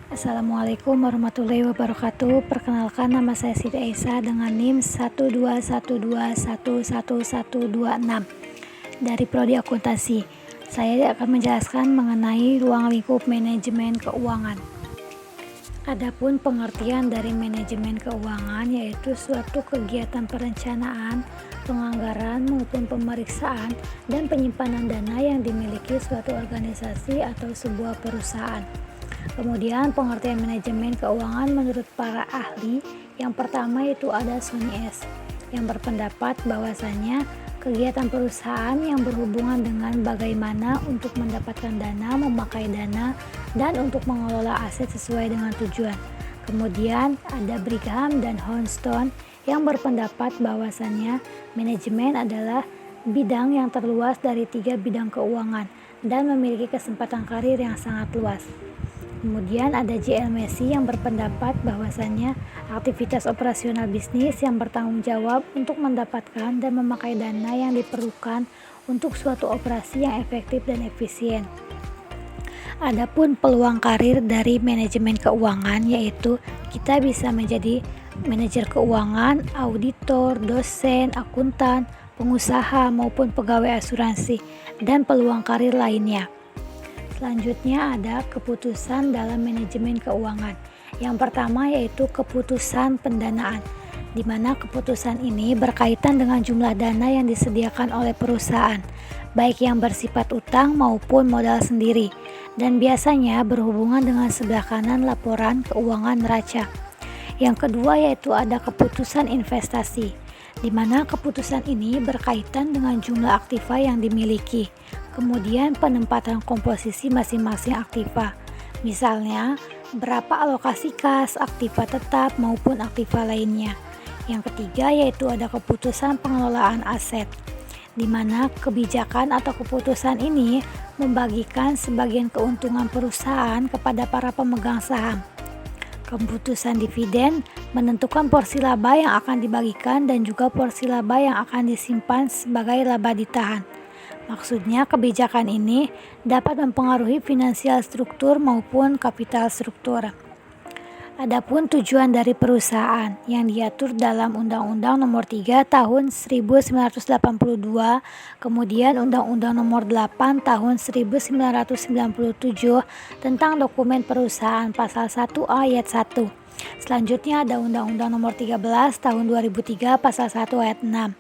Assalamualaikum warahmatullahi wabarakatuh. Perkenalkan, nama saya Siti Aisyah dengan NIM 121211126 dari Prodi Akuntansi. Saya akan menjelaskan mengenai ruang lingkup manajemen keuangan. Adapun pengertian dari manajemen keuangan yaitu suatu kegiatan perencanaan, penganggaran maupun pemeriksaan dan penyimpanan dana yang dimiliki suatu organisasi atau sebuah perusahaan. Kemudian pengertian manajemen keuangan menurut para ahli, yang pertama itu ada Sonny S. yang berpendapat bahwasanya kegiatan perusahaan yang berhubungan dengan bagaimana untuk mendapatkan dana, memakai dana, dan untuk mengelola aset sesuai dengan tujuan. Kemudian ada Brigham dan Houston yang berpendapat bahwasanya manajemen adalah bidang yang terluas dari 3 bidang keuangan dan memiliki kesempatan karir yang sangat luas. Kemudian ada J.L. Messi yang berpendapat bahwasannya aktivitas operasional bisnis yang bertanggung jawab untuk mendapatkan dan memakai dana yang diperlukan untuk suatu operasi yang efektif dan efisien. Adapun peluang karir dari manajemen keuangan yaitu kita bisa menjadi manajer keuangan, auditor, dosen, akuntan, pengusaha maupun pegawai asuransi, dan peluang karir lainnya. Selanjutnya ada keputusan dalam manajemen keuangan. Yang pertama yaitu keputusan pendanaan, di mana keputusan ini berkaitan dengan jumlah dana yang disediakan oleh perusahaan, baik yang bersifat utang maupun modal sendiri, dan biasanya berhubungan dengan sebelah kanan laporan keuangan neraca. Yang kedua yaitu ada keputusan investasi, di mana keputusan ini berkaitan dengan jumlah aktiva yang dimiliki, kemudian penempatan komposisi masing-masing aktiva, misalnya berapa alokasi kas, aktiva tetap maupun aktiva lainnya. Yang ketiga yaitu ada keputusan pengelolaan aset, di mana kebijakan atau keputusan ini membagikan sebagian keuntungan perusahaan kepada para pemegang saham. Keputusan dividen menentukan porsi laba yang akan dibagikan dan juga porsi laba yang akan disimpan sebagai laba ditahan. Maksudnya kebijakan ini dapat mempengaruhi finansial struktur maupun kapital struktur. Adapun tujuan dari perusahaan yang diatur dalam Undang-Undang Nomor 3 Tahun 1982, kemudian Undang-Undang Nomor 8 Tahun 1997 tentang dokumen perusahaan pasal 1 ayat 1. Selanjutnya ada Undang-Undang Nomor 13 Tahun 2003 pasal 1 ayat 6.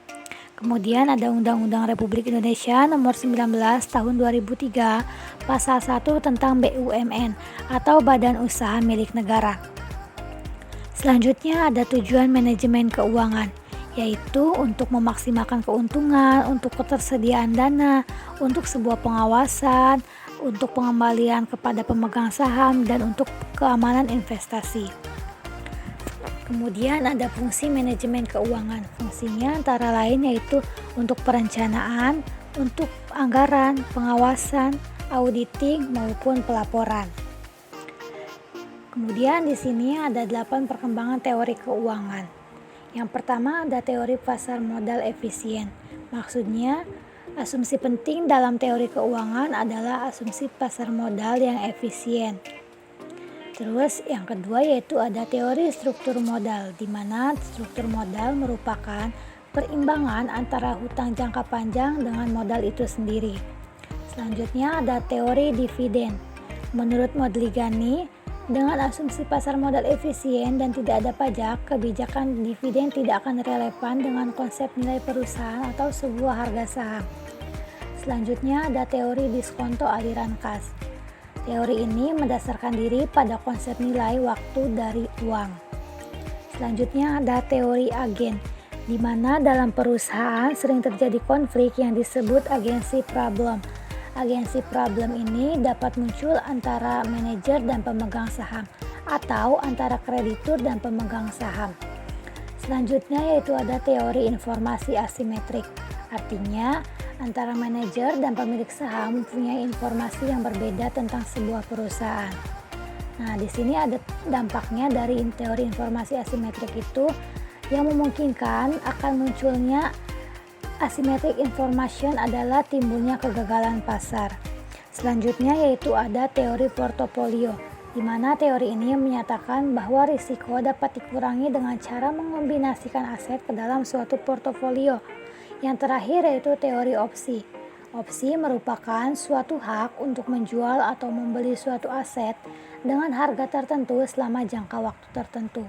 Kemudian ada Undang-Undang Republik Indonesia Nomor 19 Tahun 2003 pasal 1 tentang BUMN atau Badan Usaha Milik Negara. Selanjutnya ada tujuan manajemen keuangan, yaitu untuk memaksimalkan keuntungan, untuk ketersediaan dana, untuk sebuah pengawasan, untuk pengembalian kepada pemegang saham, dan untuk keamanan investasi. Kemudian ada fungsi manajemen keuangan. Fungsinya antara lain yaitu untuk perencanaan, untuk anggaran, pengawasan, auditing maupun pelaporan. Kemudian di sini ada 8 perkembangan teori keuangan. Yang pertama ada teori pasar modal efisien. Maksudnya, asumsi penting dalam teori keuangan adalah asumsi pasar modal yang efisien. Terus yang kedua yaitu ada teori struktur modal, di mana struktur modal merupakan perimbangan antara hutang jangka panjang dengan modal itu sendiri. Selanjutnya ada teori dividen. Menurut Modligani, dengan asumsi pasar modal efisien dan tidak ada pajak, kebijakan dividen tidak akan relevan dengan konsep nilai perusahaan atau sebuah harga saham. Selanjutnya ada teori diskonto aliran kas. Teori ini mendasarkan diri pada konsep nilai waktu dari uang. Selanjutnya ada teori agen, di mana dalam perusahaan sering terjadi konflik yang disebut agency problem. Agency problem ini dapat muncul antara manajer dan pemegang saham atau antara kreditur dan pemegang saham. Selanjutnya yaitu ada teori informasi asimetrik. Artinya antara manajer dan pemilik saham mempunyai informasi yang berbeda tentang sebuah perusahaan. Nah, di sini ada dampaknya dari teori informasi asimetrik itu yang memungkinkan akan munculnya asymmetric information adalah timbulnya kegagalan pasar. Selanjutnya yaitu ada teori portofolio, di mana teori ini menyatakan bahwa risiko dapat dikurangi dengan cara mengombinasikan aset ke dalam suatu portofolio. Yang terakhir yaitu teori opsi. Opsi merupakan suatu hak untuk menjual atau membeli suatu aset dengan harga tertentu selama jangka waktu tertentu.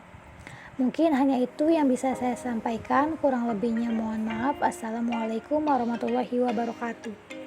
Mungkin hanya itu yang bisa saya sampaikan, kurang lebihnya mohon maaf. Assalamualaikum warahmatullahi wabarakatuh.